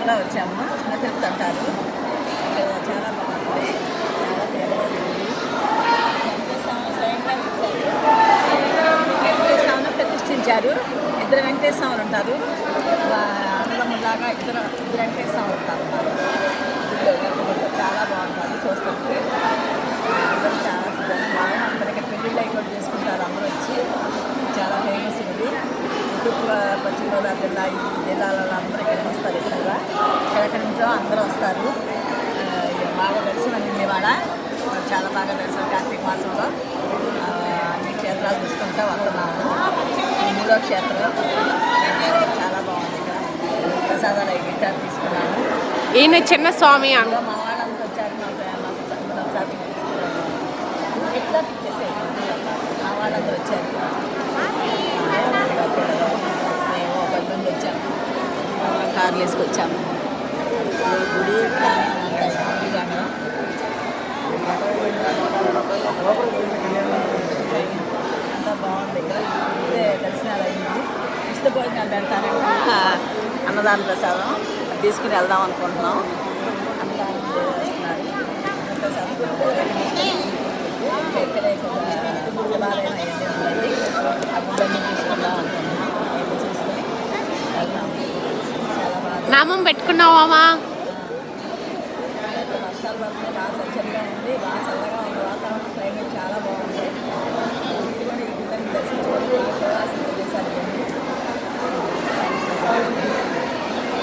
కూడా వచ్చాము. చిన్న తిరుపతి అంటారు, చాలా బాగుంటుంది, చాలా ఫేమస్. వెంకటేశ్వర ప్రతిష్ఠించారు. ఇద్దరు వెంకటేశ్వరులు ఉంటారు, అన్నదమ్ములాగా ఇద్దరు వెంకటేశ్వరులు ఉంటారు. చాలా బాగుంటుంది చూస్తుంటే. అందరూ చాలా బాగా అందరికీ పెళ్ళిళ్ళు అవి కూడా చేసుకుంటారు. అందరూ వచ్చి చాలా ఫేమస్ ఇది. తూర్పు పశ్చిమ గోదావరి జిల్లా ఈ జిల్లాలలో అందరూ ఇక్కడికి వస్తారు. ఎక్కడెక్కడి నుంచో అందరూ వస్తారు. బాగా దర్శనం విజయవాడ చాలా బాగా దర్శనం. కార్తీక మాసంలో అన్ని క్షేత్రాలు చూసుకుంటూ వస్తున్నాము. మూడో క్షేత్రం చాలా బాగుంది. ఇక్కడ ప్రసాదాలు అవి గిట్టారు తీసుకున్నాము. ఈయన చిన్న స్వామి మా వాళ్ళంతా వచ్చారు. ఎట్లా మా వాళ్ళందరూ వచ్చారు. మేము 10 మంది వచ్చాము. కార్లు వేసుకొచ్చాము. గుడి అంతా బాగుంది. ఇదే దర్శనాలు అయింది. ఇష్ట భోజనాలు పెడతారంట. అన్నదాన ప్రసాదం అది తీసుకుని వెళ్దాం అనుకుంటున్నాం. అన్నదానం చేస్తున్నారు. ఇక్కడే శివాలయం అయ్యింది. ఆ గుళ్ళన్నీ తీసుకుందాం అనుకుంటున్నాం. చూసుకుని వెళ్దాం. చాలా బాగా నామం పెట్టుకున్నావా? వర్షాలు పడుతుంది, బాగా స్వచ్ఛంగా ఉంది, బాగా చల్లగా ఉంది. వాతావరణం క్లైమేట్ చాలా బాగుంది. ఈ గుళ్ళని దర్శించుకొని